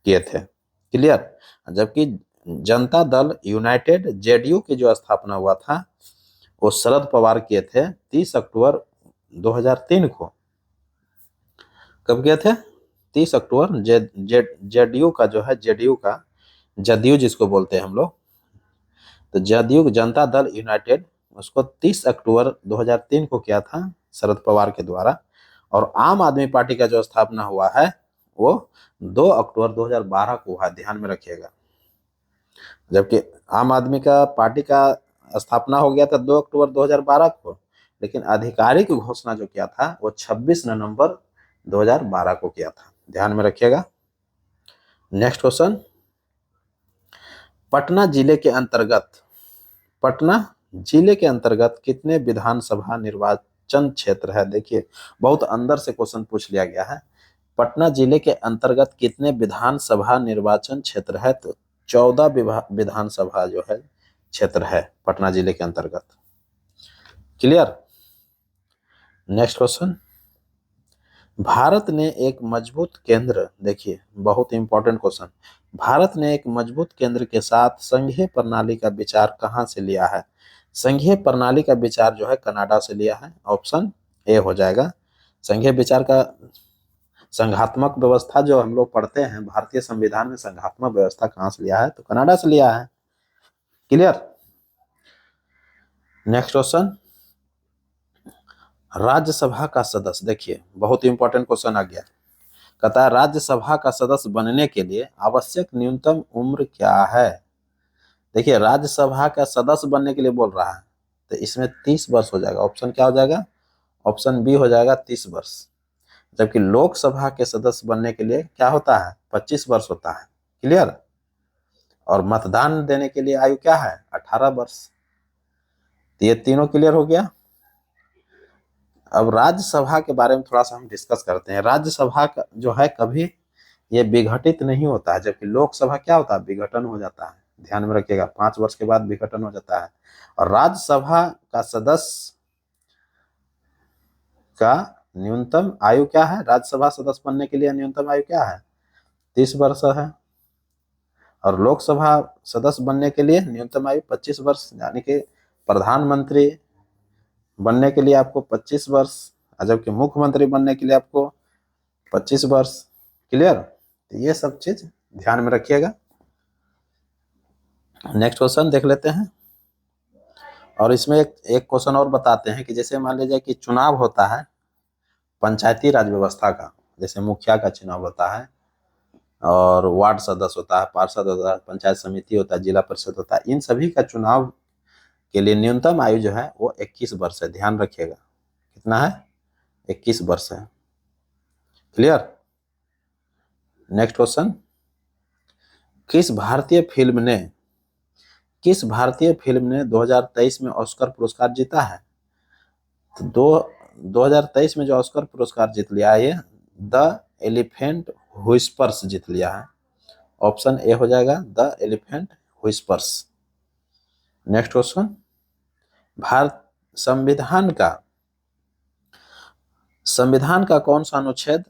किए थे। क्लियर? जबकि जनता दल यूनाइटेड JDU की जो स्थापना हुआ था वो शरद पवार किए थे 30 अक्टूबर 2003 को। कब किए थे? 30 अक्टूबर। JDU का जो है, JDU का, जदयू जिसको बोलते हैं हम लोग, तो जदयू जनता दल यूनाइटेड उसको 30 अक्टूबर 2003 को किया था शरद पवार के द्वारा। और आम आदमी पार्टी का जो स्थापना हुआ है वो 2 अक्टूबर 2012 को हुआ, ध्यान में रखिएगा। जबकि आम आदमी का पार्टी का स्थापना हो गया था 2 अक्टूबर 2012 को, लेकिन आधिकारिक घोषणा जो किया था वो 26 नवंबर 2012 को किया था, ध्यान में रखिएगा। Next question. पटना जिले के अंतर्गत कितने विधानसभा निर्वाचन क्षेत्र है? देखिए, बहुत अंदर से क्वेश्चन पूछ लिया गया है। पटना जिले के अंतर्गत कितने विधानसभा निर्वाचन क्षेत्र है? तो 14 विधानसभा जो है क्षेत्र है पटना जिले के अंतर्गत। क्लियर? Next question. भारत ने एक मजबूत केंद्र, देखिए बहुत इंपॉर्टेंट क्वेश्चन, भारत ने एक मजबूत केंद्र के साथ संघीय प्रणाली का विचार कहां से लिया है? संघीय प्रणाली का विचार जो है कनाडा से लिया है। ऑप्शन ए हो जाएगा। संघीय विचार का संघात्मक व्यवस्था जो हम लोग पढ़ते हैं भारतीय संविधान में, संघात्मक व्यवस्था कहां से लिया है? तो कनाडा से लिया है। क्लियर? Next question. राज्यसभा का सदस्य, देखिए बहुत इंपॉर्टेंट क्वेश्चन आ गया। कहता है राज्यसभा का सदस्य बनने के लिए आवश्यक न्यूनतम उम्र क्या है। देखिए राज्यसभा का सदस्य बनने के लिए बोल रहा है, तो इसमें 30 वर्ष हो जाएगा। ऑप्शन क्या हो जाएगा, ऑप्शन बी हो जाएगा 30 वर्ष। जबकि लोकसभा के सदस्य बनने के लिए क्या होता है, 25 वर्ष होता है। क्लियर। और मतदान देने के लिए आयु क्या है, 18 वर्ष। तो ये तीनों क्लियर हो गया। अब राज्यसभा के बारे में थोड़ा सा हम डिस्कस करते हैं। राज्यसभा का जो है कभी ये विघटित नहीं होता है, जबकि लोकसभा क्या होता है, विघटन हो जाता है। ध्यान में रखिएगा, 5 वर्ष के बाद विघटन हो जाता है। और राज्यसभा का सदस्य का न्यूनतम आयु क्या है, राज्यसभा सदस्य बनने के लिए न्यूनतम आयु क्या है, 30 वर्ष है। और लोकसभा सदस्य बनने के लिए न्यूनतम आयु 25 वर्ष, यानी कि प्रधानमंत्री बनने के लिए आपको 25 वर्ष, जबकि मुख्यमंत्री बनने के लिए आपको 25 वर्ष। क्लियर। तो ये सब चीज ध्यान में रखिएगा। नेक्स्ट क्वेश्चन देख लेते हैं। और इसमें एक क्वेश्चन और बताते हैं कि जैसे मान लीजिए कि चुनाव होता है पंचायती राज व्यवस्था का, जैसे मुखिया का चुनाव होता है और वार्ड सदस्य होता है, पार्षद होता है, पंचायत समिति होता है, जिला परिषद होता है। इन सभी का चुनाव के लिए न्यूनतम आयु जो है वो 21 वर्ष है। ध्यान रखिएगा, कितना है, 21 वर्ष है। क्लियर। नेक्स्ट क्वेश्चन, किस भारतीय फिल्म ने 2023 में ऑस्कर पुरस्कार जीता है। तो 2023 में जो ऑस्कर पुरस्कार जीत लिया है, ये द एलिफेंट व्हिस्पर्स जीत लिया है। ऑप्शन ए हो जाएगा the elephant whispers. Next question, Bharat संविधान का कौन सा अनुच्छेद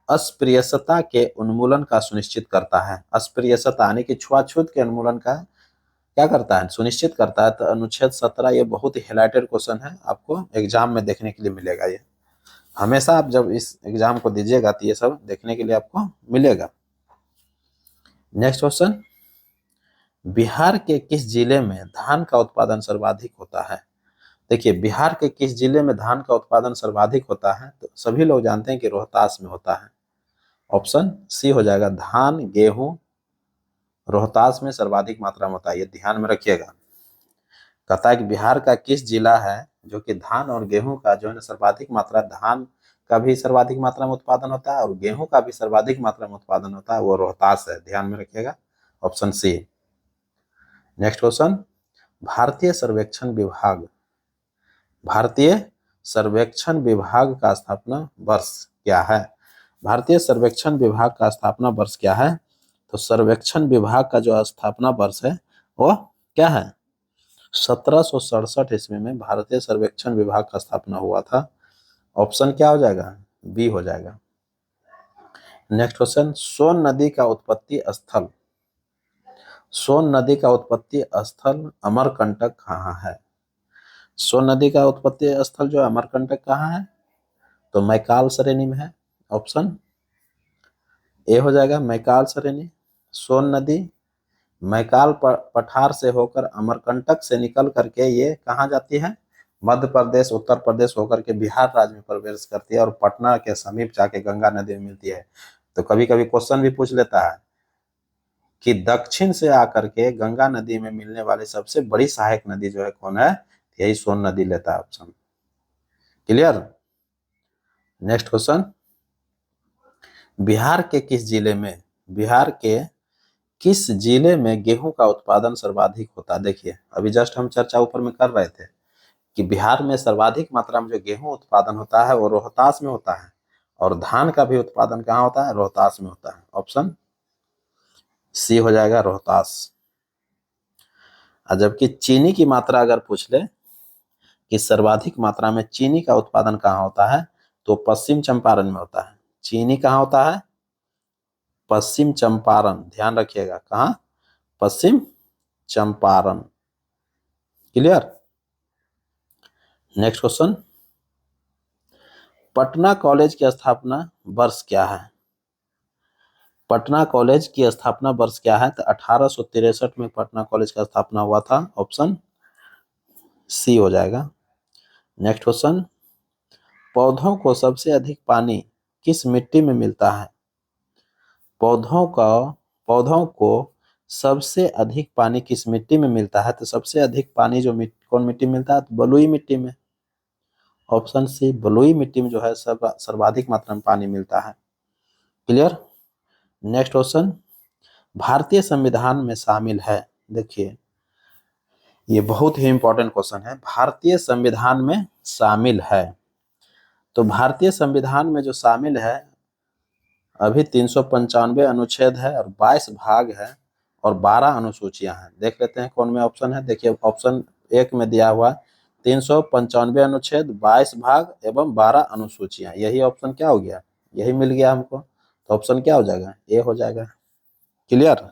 अस्पृश्यता के उन्मूलन का सुनिश्चित करता है। अस्पृश्यता यानी कि छुआछूत के उन्मूलन का क्या करता है, सुनिश्चित करता है। तो अनुच्छेद 17, ये बहुत ही हाईलाइटेड क्वेश्चन है, आपको एग्जाम में देखने के लिए मिलेगा। ये हमेशा आप जब इस एग्जाम को दीजिएगा तो ये सब देखने के लिए आपको मिलेगा। नेक्स्ट क्वेश्चन, बिहार के किस जिले में धान का उत्पादन सर्वाधिक होता है। देखिए बिहार के किस जिले में धान का उत्पादन सर्वाधिक होता है, तो सभी लोग जानते हैं कि रोहतास में होता है। ऑप्शन सी हो जाएगा, धान गेहूं रोहतास में सर्वाधिक मात्रा में होता है। ये ध्यान में रखिएगा। कहता है कि बिहार का किस जिला है जो कि धान और गेहूं का जो है सर्वाधिक मात्रा, धान का भी सर्वाधिक मात्रा में उत्पादन होता है और गेहूं का भी सर्वाधिक मात्रा में उत्पादन होता है, वो रोहतास है। ध्यान में रखिएगा, ऑप्शन सी। नेक्स्ट क्वेश्चन, भारतीय सर्वेक्षण विभाग का स्थापना वर्ष क्या है। भारतीय सर्वेक्षण विभाग का स्थापना वर्ष क्या है। तो सर्वेक्षण विभाग का जो स्थापना वर्ष है वो क्या है, 1767 ईस्वी में भारतीय सर्वेक्षण विभाग का स्थापना हुआ था। ऑप्शन क्या हो जाएगा, बी हो जाएगा। नेक्स्ट क्वेश्चन, सोन नदी का उत्पत्ति स्थल अमरकंटक कहाँ है। सोन नदी का उत्पत्ति स्थल जो है अमरकंटक कहाँ है, तो मैकाल श्रेणी में है। ऑप्शन ए हो जाएगा, मैकाल श्रेणी। सोन नदी मैकाल पठार से होकर अमरकंटक से निकल करके ये कहाँ जाती है, मध्य प्रदेश उत्तर प्रदेश होकर के बिहार राज्य में प्रवेश करती है और पटना के समीप जाके गंगा नदी में मिलती है। तो कभी कभी क्वेश्चन भी पूछ लेता है कि दक्षिण से आकर के गंगा नदी में मिलने वाली सबसे बड़ी सहायक नदी जो है कौन है, यही सोन नदी लेता है option. Clear. Next question, Bihar के किस जिले में गेहूं का उत्पादन सर्वाधिक होता है। देखिए अभी जस्ट हम चर्चा ऊपर में कर रहे थे कि बिहार में सर्वाधिक मात्रा में जो गेहूं उत्पादन होता है वो रोहतास में होता है, और धान का भी उत्पादन कहाँ होता है, रोहतास में होता है। ऑप्शन सी हो जाएगा, रोहतास। जबकि चीनी की मात्रा अगर पूछ ले कि सर्वाधिक मात्रा में चीनी का उत्पादन कहाँ होता है, तो पश्चिम चंपारण में होता है। चीनी कहाँ होता है, पश्चिम चंपारण। ध्यान रखिएगा, कहाँ, पश्चिम Champaran. Clear. Next question, Patna college की स्थापना वर्ष क्या है। पटना कॉलेज की स्थापना वर्ष क्या है, तो 1863 में पटना कॉलेज का स्थापना हुआ था। ऑप्शन सी हो जाएगा। नेक्स्ट क्वेश्चन, पौधों को सबसे अधिक पानी किस मिट्टी में मिलता है। पौधों को सबसे अधिक पानी किस मिट्टी में मिलता है? तो सबसे अधिक पानी जो कौन मिट्टी में मिलता है? तो बलुई मिट्टी में। ऑप्शन सी, बलुई मिट्टी में जो है सर्वाधिक मात्रा में पानी मिलता है। क्लियर। नेक्स्ट क्वेश्चन, भारतीय संविधान में शामिल है। देखिए ये बहुत ही इंपॉर्टेंट क्वेश्चन है। भारतीय संविधान में शामिल है, तो भारतीय संविधान में जो शामिल है अभी 395 अनुच्छेद है और 22 भाग है और 12 अनुसूचियां हैं। देख लेते हैं कौन में ऑप्शन है। देखिए ऑप्शन एक में दिया हुआ 395 अनुच्छेद, 22 भाग एवं 12 अनुसूचियां। यही ऑप्शन क्या हो गया? यही मिल गया हमको। तो ऑप्शन क्या हो जाएगा? ए हो जाएगा। क्लियर।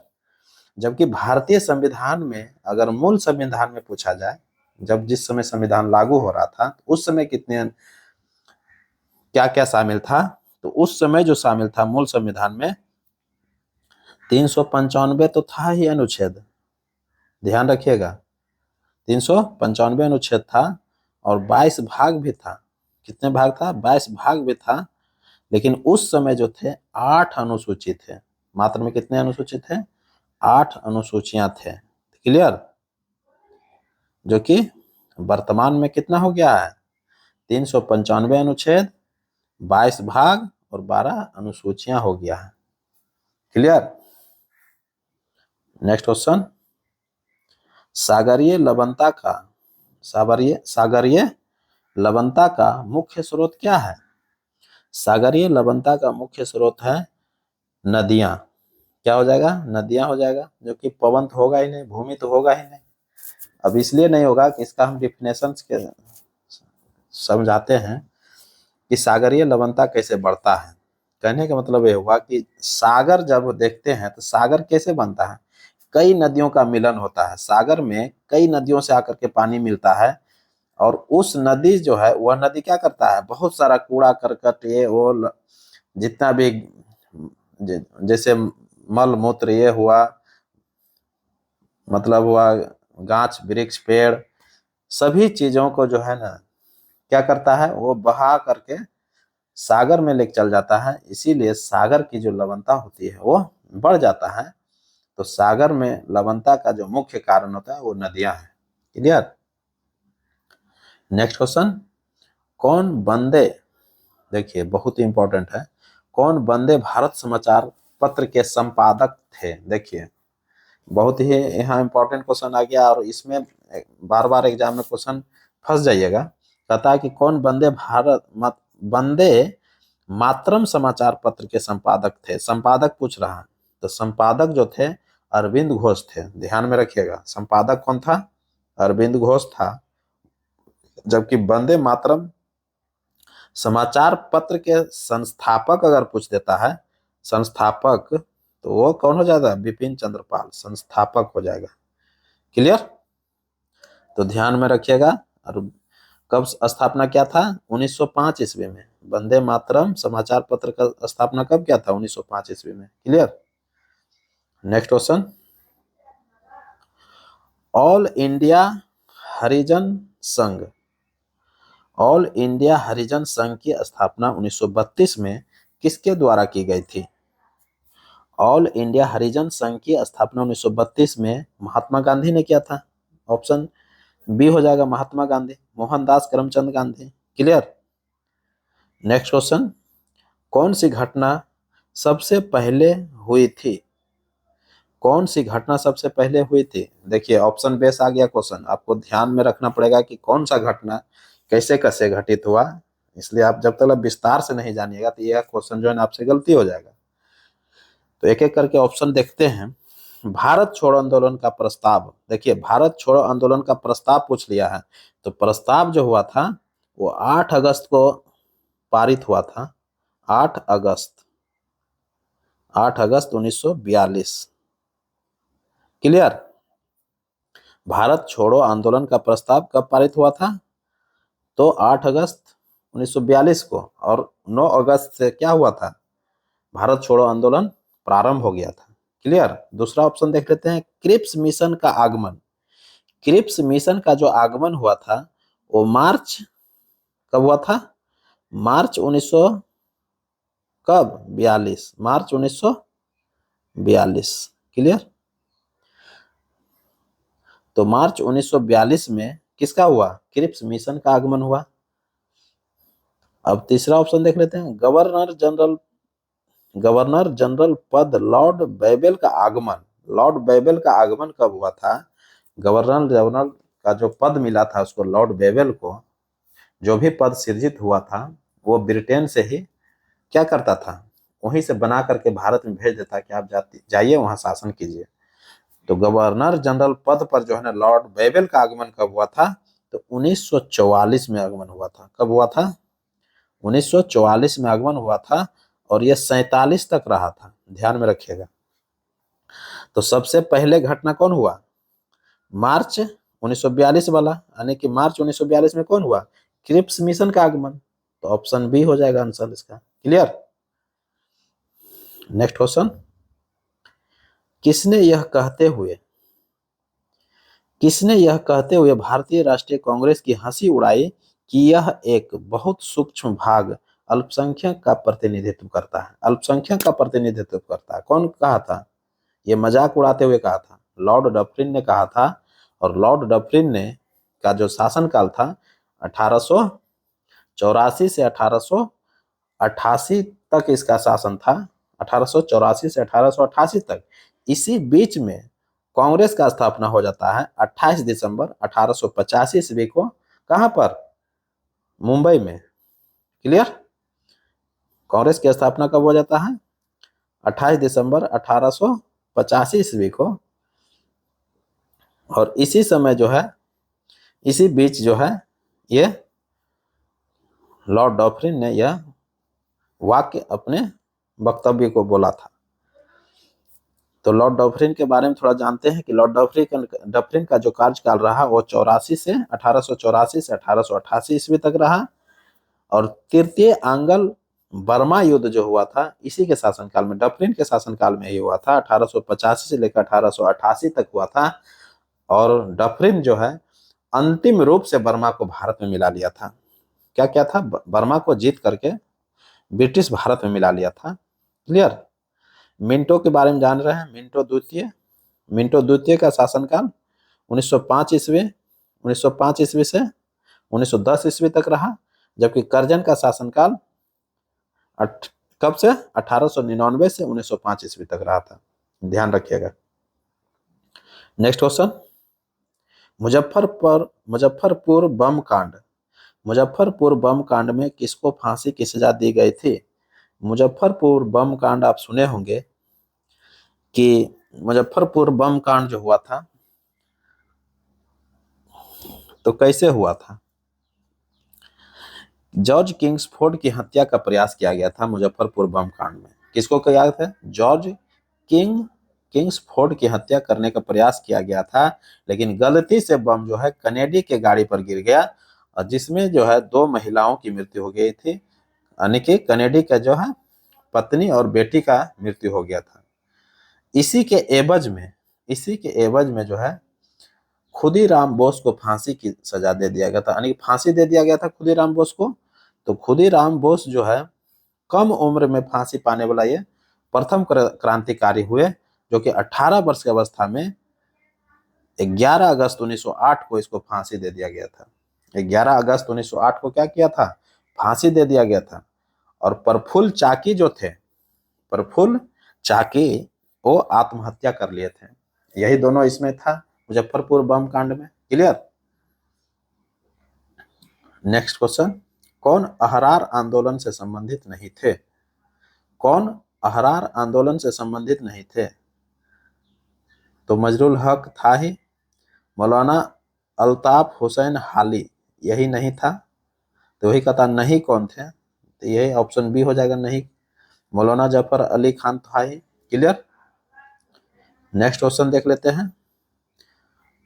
जबकि भारतीय संविधान में अगर मूल संविधान में पूछा जाए, जब जिस समय संविधान लागू हो रहा था उस समय कितने क्या क्या शामिल था? तो उस समय जो शामिल था मूल संविधान में 395 तो था ही अनुच्छेद, ध्यान रखिएगा। 395 अनुच्छेद था और 22 भाग भी था। कितने भाग था? 22 भाग भी था। लेकिन उस समय जो थे 8 अनुसूची थे। मात्र में कितने अनुसूची थे? 8 अनुसूचियां थे। क्लियर। जो कि वर्तमान में कितना हो गया है? 395 अनुच्छेद, 22 भाग और 12 अनुसूचियां हो गया है। क्लियर। नेक्स्ट क्वेश्चन, सागरीय लवणता का मुख्य स्रोत क्या है? सागरीय लवणता का मुख्य स्रोत है नदियां। क्या हो जाएगा? नदियां हो जाएगा, जो कि पवन तो होगा ही नहीं, भूमि तो होगा ही नहीं। अब इसलिए नहीं होगा कि इसका हम डिफिनेशन के समझाते हैं कि सागरीय लवणता कैसे बढ़ता है। कहने का मतलब ये हुआ कि सागर जब देखते हैं तो सागर कैसे बनता है? कई नदियों का मिलन होता है। सागर में कई नदियों से आकर के पानी मिलता है और उस नदी जो है वह नदी क्या करता है? बहुत सारा कूड़ा करकट ये वो जितना भी जैसे मल मूत्र ये हुआ, मतलब हुआ गाछ वृक्ष पेड़, सभी चीजों को जो है ना क्या करता है? वो बहा करके सागर में लेके चल जाता है। इसीलिए सागर की जो लवणता होती है वो बढ़ जाता है। तो सागर में लवणता का जो मुख्य कारण होता है वो नदियां हैं। क्लियर। नेक्स्ट क्वेश्चन, कौन बंदे, देखिए बहुत ही इंपॉर्टेंट है, कौन वंदे भारत समाचार पत्र के संपादक थे? देखिए बहुत ही यहाँ इंपॉर्टेंट क्वेश्चन आ गया और इसमें बार बार एग्जाम में क्वेश्चन फंस जाइएगा। कहता है कि कौन वंदे मातरम समाचार पत्र के संपादक थे? संपादक पूछ रहा है, तो संपादक जो थे अरविंद घोष थे। ध्यान में रखिएगा, संपादक कौन था? अरविंद घोष था। जबकि वंदे मातरम समाचार पत्र के संस्थापक अगर पूछ देता है, संस्थापक, तो वो कौन हो जाएगा? बिपिन चंद्र पाल संस्थापक हो जाएगा। क्लियर। तो ध्यान में रखिएगा। और कब स्थापना क्या था? 1905 ईस्वी में। वंदे मातरम समाचार पत्र का स्थापना कब क्या था? 1905 ईस्वी में। Clear. Next question, all India Harijan Sangh, all India Harijan संघ की स्थापना 1932 में किसके द्वारा की गई थी? ऑल इंडिया हरिजन संघ की स्थापना 1932 में महात्मा गांधी ने किया था। ऑप्शन बी हो जाएगा, Mahatma Gandhi, Mohandas Karamchand Gandhi. Clear. Next question, कौन सी घटना सबसे पहले हुई थी? कौन सी घटना सबसे पहले हुई थी? देखिए ऑप्शन बेस आ गया क्वेश्चन, आपको ध्यान में रखना पड़ेगा कि कौन सा घटना कैसे कैसे घटित हुआ। इसलिए आप जब तक विस्तार से नहीं जानिएगा तो यह क्वेश्चन जो है ना आपसे गलती हो जाएगा। तो एक एक करके ऑप्शन देखते हैं। भारत छोड़ो आंदोलन का प्रस्ताव, देखिए भारत छोड़ो आंदोलन का प्रस्ताव पूछ लिया है। तो प्रस्ताव जो हुआ था वो 8 अगस्त को पारित हुआ था। 8 अगस्त 1942। क्लियर। भारत छोड़ो आंदोलन का प्रस्ताव कब पारित हुआ था? तो 8 अगस्त 1942 को। और 9 अगस्त से क्या हुआ था? भारत छोड़ो आंदोलन प्रारंभ हो गया था। क्लियर। दूसरा ऑप्शन देख लेते हैं, क्रिप्स मिशन का आगमन। क्रिप्स मिशन का जो आगमन हुआ था वो मार्च कब हुआ था? मार्च 1900 कब? 42, मार्च 1942 1942। क्लियर। तो मार्च 1942 में किसका हुआ? क्रिप्स मिशन का आगमन हुआ। अब तीसरा ऑप्शन देख लेते हैं, गवर्नर जनरल पद लॉर्ड बेबल का आगमन। लॉर्ड बेबल का आगमन कब हुआ था? गवर्नर जनरल का जो पद मिला था उसको, लॉर्ड बेबल को, जो भी पद सृजित हुआ था वो ब्रिटेन से ही क्या करता था, वहीं से बना करके भारत में भेज देता कि आप जाइए वहां शासन कीजिए। तो गवर्नर जनरल पद पर जो है ना लॉर्ड बेबल का आगमन कब हुआ था? तो 1944 में आगमन हुआ था। कब हुआ था? 1944 में आगमन हुआ था और यह 47 तक रहा था। ध्यान में रखिएगा। तो सबसे पहले घटना कौन हुआ? मार्च 1942 वाला, यानी कि मार्च 1942 में कौन हुआ? क्रिप्स मिशन का आगमन। तो ऑप्शन बी हो जाएगा आंसर इसका। क्लियर। नेक्स्ट क्वेश्चन, किसने यह कहते हुए भारतीय राष्ट्रीय कांग्रेस की हंसी उड़ाई कि यह एक बहुत सूक्ष्म भाग अल्पसंख्यक का प्रतिनिधित्व करता है? अल्पसंख्यक का प्रतिनिधित्व करता है, कौन कहा था? ये मजाक उड़ाते हुए कहा था, लॉर्ड डफरिन ने कहा था। और लॉर्ड डफरिन ने का जो शासनकाल था 1884 से 1888 तक इसका शासन था। 1884 से 1888 तक। इसी बीच में कांग्रेस का स्थापना हो जाता है 28 दिसंबर 1885 ईस्वी को। कहां पर? मुंबई में। क्लियर। कांग्रेस की स्थापना कब हो जाता है? 28 दिसंबर 1885 ईस्वी को। और इसी समय जो है, इसी बीच जो है, ये लॉर्ड डफरिन ने यह वाक्य अपने वक्तव्य को बोला था। तो लॉर्ड डफरिन के बारे में थोड़ा जानते हैं कि लॉर्ड डफरिन का जो कार्यकाल रहा वो 1884 से 1888 ईस्वी तक रहा। और तृतीय आंग्ल बर्मा युद्ध जो हुआ था इसी के शासनकाल में, डफरिन के शासनकाल में ही हुआ था। 1885 से लेकर 1888 तक हुआ था। और डफरिन जो है अंतिम रूप से बर्मा को भारत में मिला लिया था। क्या क्या था? बर्मा को जीत करके ब्रिटिश भारत में मिला लिया था। क्लियर। मिंटो के बारे में जान रहे हैं। मिंटो द्वितीय का शासनकाल 1905 ईस्वी से 1910 ईस्वी तक रहा। जबकि कर्जन का शासनकाल कब से? 1899 से 1905 ईस्वी तक रहा था। ध्यान रखिएगा। नेक्स्ट क्वेश्चन, मुजफ्फरपुर बम कांड में किसको फांसी की सजा दी गई थी? मुजफ्फरपुर बम कांड आप सुने होंगे कि मुजफ्फरपुर बम कांड जो हुआ था तो कैसे हुआ था? जॉर्ज किंग्सफोर्ड की हत्या का प्रयास किया गया था मुजफ्फरपुर बम कांड में। किसको किया था? जॉर्ज किंग्सफोर्ड की हत्या करने का प्रयास किया गया था, लेकिन गलती से बम जो है कनेडी के गाड़ी पर गिर गया और जिसमें जो है 2 महिलाओं की मृत्यु हो गई थी, यानी कि कनेडी का जो है पत्नी और बेटी का मृत्यु हो गया था। इसी के एवज में जो है खुदीराम बोस को फांसी की सजा दे दिया गया था, यानी फांसी दे दिया गया था खुदीराम बोस को। तो खुदीराम बोस जो है कम उम्र में फांसी पाने वाला ये प्रथम क्रांतिकारी हुए, जो कि 18 वर्ष की अवस्था में 11 अगस्त 1908 को इसको फांसी दे दिया गया था। 11 अगस्त 1908 को क्या किया था? फांसी दे दिया गया था। और प्रफुल्ल चाकी वो आत्महत्या कर लिए थे। यही दोनों इसमें था मुजफ्फरपुर बम कांड में। क्लियर। नेक्स्ट क्वेश्चन, कौन अहरार आंदोलन से संबंधित नहीं थे? कौन अहरार आंदोलन से संबंधित नहीं थे? तो मजरुल हक था ही, मौलाना अल्ताफ हुसैन हाली यही नहीं था। तो वही कहता नहीं कौन थे? तो यही ऑप्शन बी हो जाएगा, नहीं। मौलाना जफर अली खान था ही। क्लियर। नेक्स्ट क्वेश्चन देख लेते हैं।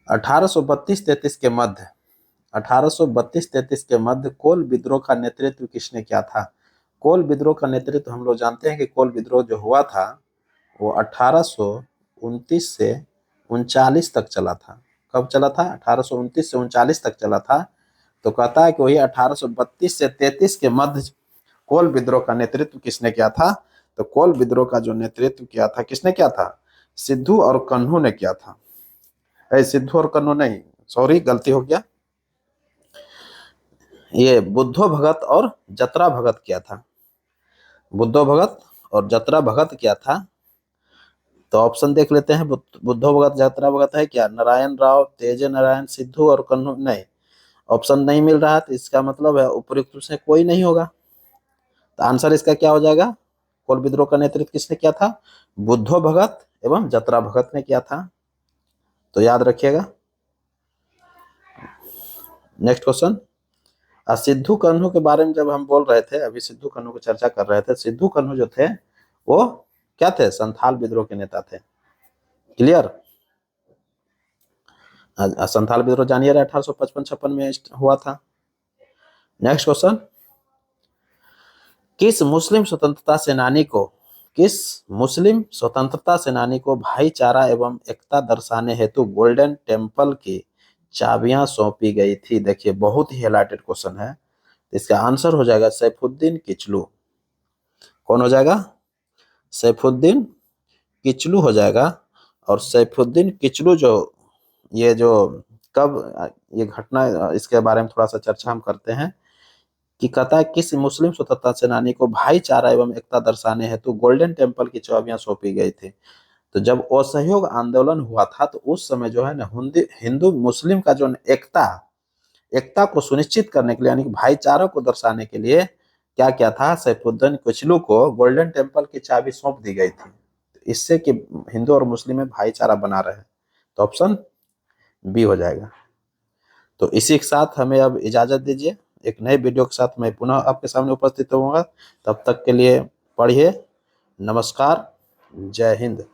1832-33 के मध्य कोल विद्रोह का नेतृत्व किसने किया था? कोल विद्रोह का नेतृत्व हम लोग जानते हैं कि कोल विद्रोह जो हुआ था वो 1829 से 39 तक चला था। कब चला था? 1829 से 39 तक चला था। तो कहता है कि वही 1832 से 33 के मध्य कोल विद्रोह का नेतृत्व किसने किया था? तो कोल विद्रोह का जो नेतृत्व किया था किसने किया था? सिद्धू और कन्हू ने किया था। सिद्धू और कन्हू नहीं, सॉरी गलती हो गया, ये बुद्धो भगत और जतरा भगत किया था। बुद्धो भगत और जतरा भगत किया था। तो ऑप्शन देख लेते हैं। बुद्धो भगत जतरा भगत है क्या? नारायण राव, तेजे नारायण, सिद्धू और कन्हू? नहीं, ऑप्शन नहीं मिल रहा है, तो इसका मतलब है उपयुक्त से कोई नहीं होगा। तो आंसर इसका क्या हो जाएगा? कोल विद्रोह का नेतृत्व किसने किया था? बुद्धो भगत एवं जतरा भगत ने किया था। तो याद रखिएगा। Next question. सिद्धू कन्हू के बारे में जब हम बोल रहे थे, अभी सिद्धू कन्हू की चर्चा कर रहे थे, सिद्धू कन्हू जो थे वो क्या थे? संथाल विद्रोह के नेता थे। क्लियर? संथाल विद्रोह जानिए 1855-56 में हुआ था। Next question. किस मुस्लिम स्वतंत्रता सेनानी को भाईचारा एवं एकता दर्शाने हेतु गोल्डन टेम्पल की चाबियां सौंपी गई थी? देखिए बहुत ही हाइलाइटेड क्वेश्चन है। इसका आंसर हो जाएगा सैफुद्दीन किचलू। कौन हो जाएगा? सैफुद्दीन किचलू हो जाएगा। और सैफुद्दीन किचलू जो कब ये घटना, इसके बारे में थोड़ा सा चर्चा हम करते हैं कि कहता है किस मुस्लिम स्वतंत्रता सेनानी को भाईचारा एवं एकता दर्शाने हेतु गोल्डन टेम्पल की चाबियां सौंपी गई थी। तो जब असहयोग आंदोलन हुआ था तो उस समय जो है ना हिंदू मुस्लिम का जो एकता को सुनिश्चित करने के लिए, यानी कि भाईचारा को दर्शाने के लिए क्या क्या था? सैफुद्दीन किचलू को गोल्डन टेम्पल की चाबी सौंप दी गई थी, तो इससे कि हिंदू और मुस्लिम में भाईचारा बना रहे। तो ऑप्शन बी हो जाएगा। तो इसी के साथ हमें अब इजाजत दीजिए। एक नए वीडियो के साथ मैं पुनः आपके सामने उपस्थित होऊंगा। तब तक के लिए पढ़िए। नमस्कार, जय हिंद।